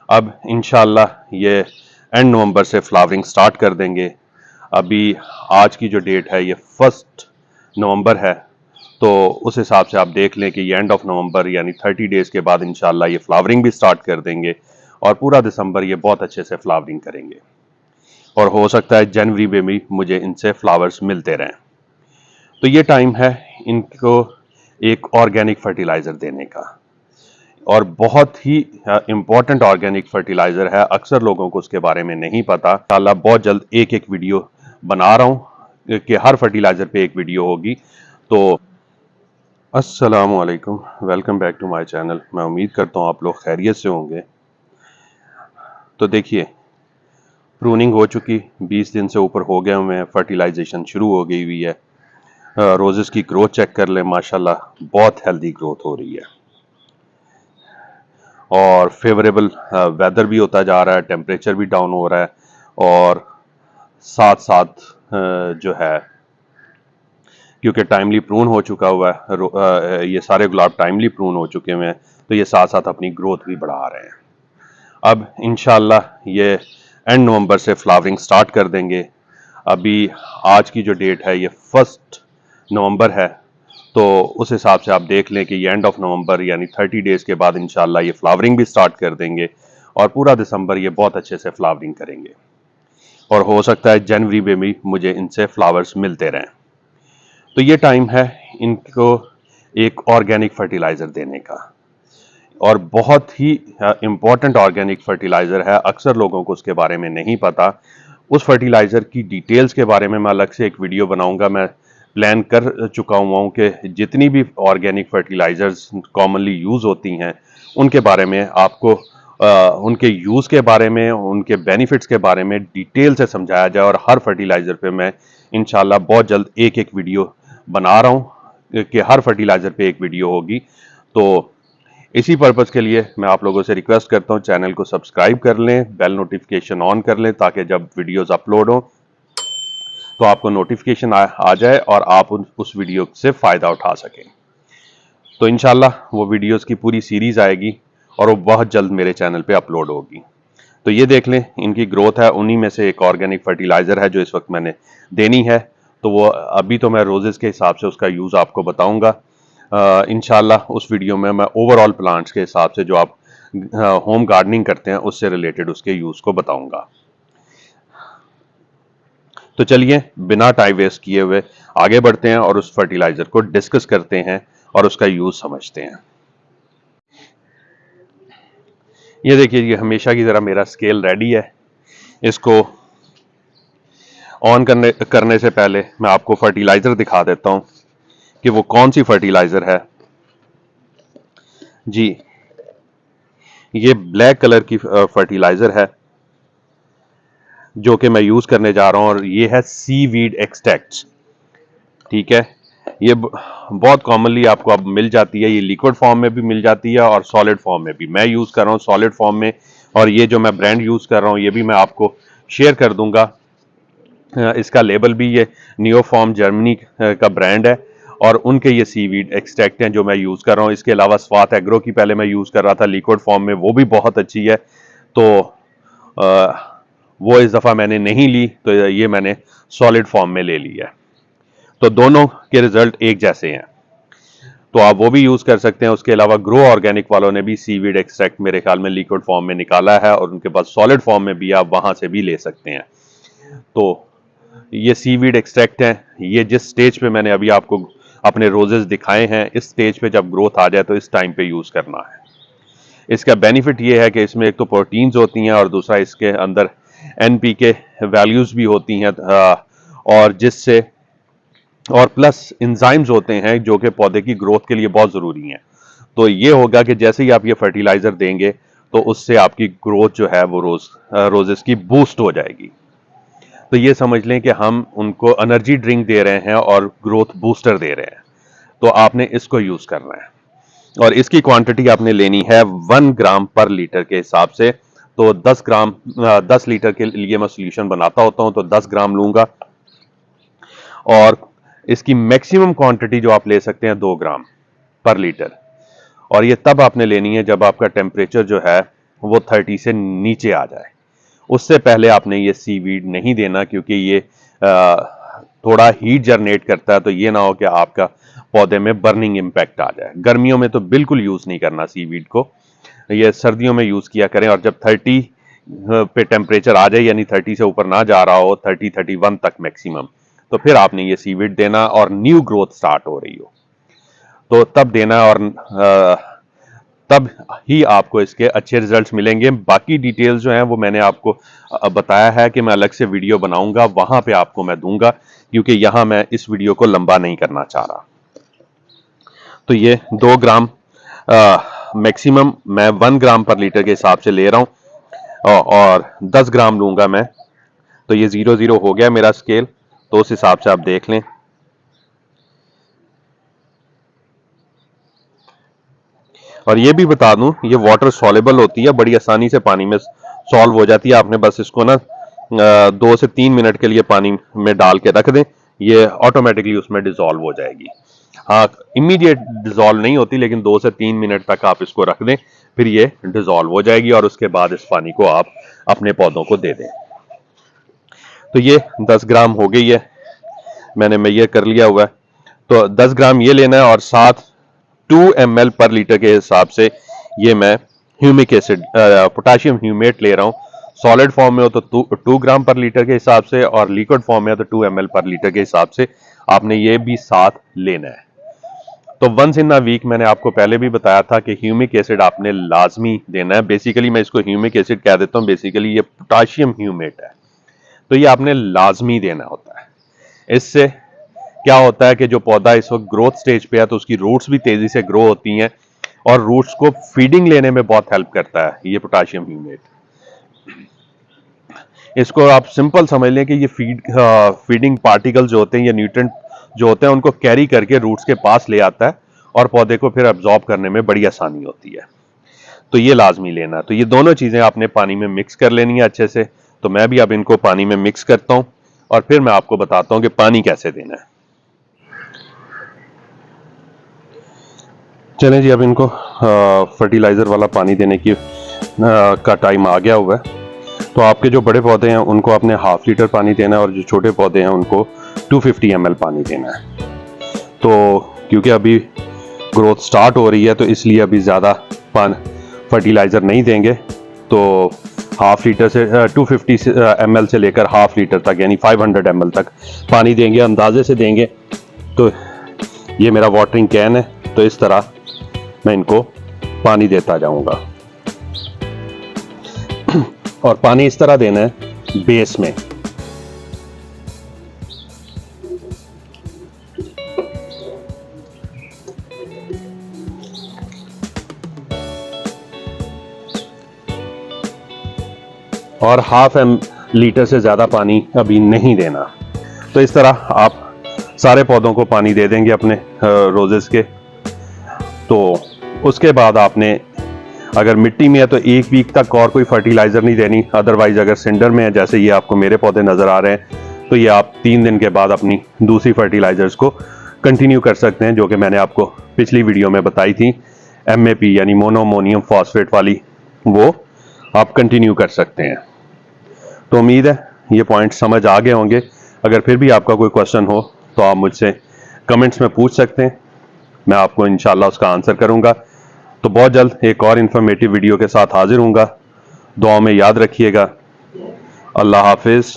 अब इंशाल्लाह ये एंड नवंबर से फ्लावरिंग स्टार्ट कर देंगे। अभी आज की जो डेट है ये 1 नवंबर है, तो उस हिसाब से आप देख लें कि ये एंड ऑफ नवंबर यानी 30 डेज़ के बाद इंशाल्लाह ये फ्लावरिंग भी स्टार्ट कर देंगे और पूरा दिसंबर ये बहुत अच्छे से फ्लावरिंग करेंगे और हो सकता है जनवरी में भी मुझे इनसे फ्लावर्स मिलते रहें। तो ये टाइम है इनको एक ऑर्गेनिक फर्टिलाइज़र देने का और बहुत ही इम्पॉर्टेंट ऑर्गेनिक फर्टिलाइज़र है। अक्सर लोगों को उसके बारे में नहीं पता। इंशाल्लाह बहुत जल्द एक वीडियो बना रहा हूँ कि हर फर्टिलाइज़र पे एक वीडियो होगी। तो अस्सलाम वालेकुम, welcome back to my channel. मैं उम्मीद करता हूँ आप लोग खैरियत से होंगे। तो देखिए, प्रूनिंग हो चुकी, 20 दिन से ऊपर हो गए हुए हैं, फर्टिलाइजेशन शुरू हो गई हुई है। रोजेस की ग्रोथ चेक कर लें, माशाल्लाह बहुत हेल्दी ग्रोथ हो रही है और फेवरेबल वेदर भी होता जा रहा है, टेम्परेचर भी डाउन हो रहा है और साथ साथ जो है क्योंकि टाइमली प्रून हो चुका हुआ है, ये सारे गुलाब टाइमली प्रून हो चुके हुए हैं, तो ये साथ साथ अपनी ग्रोथ भी बढ़ा रहे हैं। अब इंशाल्लाह ये एंड नवंबर से फ्लावरिंग स्टार्ट कर देंगे। अभी आज की जो डेट है ये 1 नवंबर है, तो उस हिसाब से आप देख लें कि ये एंड ऑफ नवंबर यानी 30 डेज़ के बाद इंशाल्लाह ये फ्लावरिंग भी स्टार्ट कर देंगे और पूरा दिसंबर ये बहुत अच्छे से फ्लावरिंग करेंगे और हो सकता है जनवरी में भी मुझे इनसे फ्लावर्स मिलते रहें। तो ये टाइम है इनको एक ऑर्गेनिक फर्टिलाइज़र देने का और बहुत ही इम्पॉर्टेंट ऑर्गेनिक फर्टिलाइज़र है। अक्सर लोगों को उसके बारे में नहीं पता। उस फर्टिलाइज़र की डिटेल्स के बारे में मैं अलग से एक वीडियो बनाऊंगा। मैं प्लान कर चुका हुआ हूँ कि जितनी भी ऑर्गेनिक फर्टिलाइज़र्स कॉमनली यूज़ होती हैं उनके बारे में आपको उनके यूज़ के बारे में, उनके बेनिफिट्स के बारे में डिटेल से समझाया जाए और हर फर्टिलाइज़र पे मैं इंशाल्लाह बहुत जल्द एक वीडियो बना रहा हूँ कि हर फर्टिलाइज़र पे एक वीडियो होगी। तो इसी पर्पज़ के लिए मैं आप लोगों से रिक्वेस्ट करता हूँ चैनल को सब्सक्राइब कर लें, बेल नोटिफिकेशन ऑन कर लें ताकि जब वीडियोस अपलोड हों तो आपको नोटिफिकेशन आ जाए और आप उस वीडियो से फ़ायदा उठा सकें। तो इंशाल्लाह वो वीडियोस की पूरी सीरीज़ आएगी और वो बहुत जल्द मेरे चैनल पे अपलोड होगी। तो ये देख लें, इनकी ग्रोथ है, उन्हीं में से एक ऑर्गेनिक फर्टिलाइज़र है जो इस वक्त मैंने देनी है। तो वो अभी तो मैं रोजेज़ के हिसाब से उसका यूज़ आपको बताऊँगा। इंशाल्लाह उस वीडियो में मैं ओवरऑल प्लांट्स के हिसाब से जो आप होम गार्डनिंग करते हैं उससे रिलेटेड उसके यूज़ को बताऊँगा। तो चलिए बिना टाइम वेस्ट किए हुए आगे बढ़ते हैं और उस फर्टिलाइज़र को डिस्कस करते हैं और उसका यूज़ समझते हैं। ये देखिए, ये हमेशा की तरह मेरा स्केल रेडी है। इसको ऑन करने से पहले मैं आपको फर्टिलाइज़र दिखा देता हूँ कि वो कौन सी फर्टिलाइज़र है। जी, ये ब्लैक कलर की फर्टिलाइज़र है जो कि मैं यूज़ करने जा रहा हूँ और ये है सीवीड एक्सट्रैक्ट। ठीक है, ये बहुत कॉमनली आपको अब मिल जाती है। ये लिक्विड फॉर्म में भी मिल जाती है और सॉलिड फॉर्म में भी। मैं यूज़ कर रहा हूँ सॉलिड फॉर्म में और ये जो मैं ब्रांड यूज़ कर रहा हूँ ये भी मैं आपको शेयर कर दूंगा। इसका लेबल भी ये नियोफॉर्म जर्मनी का ब्रांड है और उनके ये सीवीड एक्सट्रैक्ट हैं जो मैं यूज़ कर रहा हूँ। इसके अलावा स्वात एग्रो की पहले मैं यूज़ कर रहा था लिक्विड फॉर्म में, वो भी बहुत अच्छी है। तो वो इस दफ़ा मैंने नहीं ली, तो ये मैंने सॉलिड फॉर्म में ले ली है। तो दोनों के रिजल्ट एक जैसे हैं, तो आप वो भी यूज़ कर सकते हैं। उसके अलावा ग्रो ऑर्गेनिक वालों ने भी सीवीड एक्सट्रैक्ट मेरे ख्याल में लिक्विड फॉर्म में निकाला है और उनके पास सॉलिड फॉर्म में भी, आप वहाँ से भी ले सकते हैं। तो ये सीवीड एक्सट्रैक्ट है, ये जिस स्टेज पे मैंने अभी आपको अपने रोजेस दिखाए हैं, इस स्टेज पे जब ग्रोथ आ जाए तो इस टाइम पे यूज़ करना है। इसका बेनिफिट ये है कि इसमें एक तो प्रोटीन्स होती हैं और दूसरा इसके अंदर एनपीके वैल्यूज़ भी होती हैं और जिससे और प्लस एंजाइम्स होते हैं जो कि पौधे की ग्रोथ के लिए बहुत ज़रूरी हैं। तो ये होगा कि जैसे ही आप ये फर्टिलाइज़र देंगे तो उससे आपकी ग्रोथ जो है वो रोजेस की बूस्ट हो जाएगी। तो ये समझ लें कि हम उनको एनर्जी ड्रिंक दे रहे हैं और ग्रोथ बूस्टर दे रहे हैं। तो आपने इसको यूज़ करना है और इसकी क्वांटिटी आपने लेनी है 1 ग्राम पर लीटर के हिसाब से। तो 10 लीटर के लिए मैं सोल्यूशन बनाता होता हूं तो 10 ग्राम लूंगा और इसकी मैक्सिमम क्वांटिटी जो आप ले सकते हैं 2 ग्राम पर लीटर। और ये तब आपने लेनी है जब आपका टेम्परेचर जो है वो 30 से नीचे आ जाए। उससे पहले आपने ये सीवीड नहीं देना, क्योंकि ये थोड़ा हीट जनरेट करता है, तो ये ना हो कि आपका पौधे में बर्निंग इम्पैक्ट आ जाए। गर्मियों में तो बिल्कुल यूज नहीं करना सीवीड को, ये सर्दियों में यूज किया करें। और जब 30 पे टेम्परेचर आ जाए, यानी 30 से ऊपर ना जा रहा हो, 30-31 तक मैक्सिमम, तो फिर आपने ये सीवीड देना और न्यू ग्रोथ स्टार्ट हो रही हो तो तब देना, और तब ही आपको इसके अच्छे रिजल्ट्स मिलेंगे। बाकी डिटेल्स जो हैं वो मैंने आपको बताया है कि मैं अलग से वीडियो बनाऊंगा, वहां पे आपको मैं दूंगा, क्योंकि यहां मैं इस वीडियो को लंबा नहीं करना चाह रहा। तो ये 2 ग्राम मैक्सिमम मैं 1 ग्राम पर लीटर के हिसाब से ले रहा हूं, और 10 ग्राम लूंगा मैं। तो ये 0-0 हो गया मेरा स्केल, तो उस हिसाब से आप देख लें। और ये भी बता दूं, ये वाटर सॉल्युबल होती है, बड़ी आसानी से पानी में सॉल्व हो जाती है। आपने बस इसको ना 2 से 3 मिनट के लिए पानी में डाल के रख दें, ये ऑटोमेटिकली उसमें डिसॉल्व हो जाएगी। हाँ, इमीडिएट डिसॉल्व नहीं होती, लेकिन 2 से 3 मिनट तक आप इसको रख दें, फिर ये डिसॉल्व हो जाएगी, और उसके बाद इस पानी को आप अपने पौधों को दे दें। तो ये 10 ग्राम हो गई है, मैंने मेजर कर लिया हुआ है। तो 10 ग्राम ये लेना है, और साथ 2 ml पर लीटर के हिसाब से ये मैं ह्यूमिक एसिड पोटाशियम ह्यूमेट ले रहा हूँ। सॉलिड फॉर्म में हो तो 2 ग्राम पर लीटर के हिसाब से, और लिक्विड फॉर्म में हो तो 2 ml पर लीटर के हिसाब से आपने ये भी साथ लेना है। तो वंस इन अ वीक मैंने आपको पहले भी बताया था कि ह्यूमिक एसिड आपने लाजमी देना है। बेसिकली मैं इसको ह्यूमिक एसिड कह देता हूँ, बेसिकली ये पोटाशियम ह्यूमेट है, तो ये आपने लाजमी देना होता है। इससे क्या होता है कि जो पौधा इस वक्त ग्रोथ स्टेज पे है, तो उसकी रूट्स भी तेजी से ग्रो होती हैं, और रूट्स को फीडिंग लेने में बहुत हेल्प करता है ये पोटाशियम ह्यूमेट। इसको आप सिंपल समझ लें कि ये फीडिंग पार्टिकल जो होते हैं, ये न्यूट्रिएंट जो होते हैं, उनको कैरी करके रूट्स के पास ले आता है, और पौधे को फिर एब्जॉर्ब करने में बड़ी आसानी होती है। तो ये लाजमी लेना है। तो ये दोनों चीजें आपने पानी में मिक्स कर लेनी है अच्छे से। तो मैं भी अब इनको पानी में मिक्स करता हूं, और फिर मैं आपको बताता हूं कि पानी कैसे देना है। चलें जी, अब इनको फर्टिलाइजर वाला पानी देने की का टाइम आ गया हुआ है। तो आपके जो बड़े पौधे हैं उनको आपने 1/2 लीटर पानी देना है, और जो छोटे पौधे हैं उनको 250 ml पानी देना है। तो क्योंकि अभी ग्रोथ स्टार्ट हो रही है, तो इसलिए अभी ज़्यादा फर्टिलाइज़र नहीं देंगे। तो 1/2 लीटर से 250 ml से लेकर 1/2 लीटर तक, यानी 500 ml तक पानी देंगे, अंदाजे से देंगे। तो ये मेरा वाटरिंग कैन है, तो इस तरह मैं इनको पानी देता जाऊंगा। और पानी इस तरह देना है बेस में। और 1/2 लीटर से ज़्यादा पानी अभी नहीं देना। तो इस तरह आप सारे पौधों को पानी दे देंगे अपने रोजेस के। तो उसके बाद आपने, अगर मिट्टी में है तो 1 वीक तक और कोई फर्टिलाइज़र नहीं देनी। अदरवाइज अगर सिंडर में है, जैसे ये आपको मेरे पौधे नज़र आ रहे हैं, तो ये आप 3 दिन के बाद अपनी दूसरी फर्टिलाइज़र्स को कंटिन्यू कर सकते हैं, जो कि मैंने आपको पिछली वीडियो में बताई थी। MAP यानी मोनोअमोनियम फॉस्फेट वाली, वो आप कंटिन्यू कर सकते हैं। तो उम्मीद है ये पॉइंट समझ आ गए होंगे। अगर फिर भी आपका कोई क्वेश्चन हो तो आप मुझसे कमेंट्स में पूछ सकते हैं, मैं आपको इंशाल्लाह उसका आंसर करूंगा। तो बहुत जल्द एक और इन्फॉर्मेटिव वीडियो के साथ हाजिर हूँगा। दुआओं में याद रखिएगा। अल्लाह हाफिज़।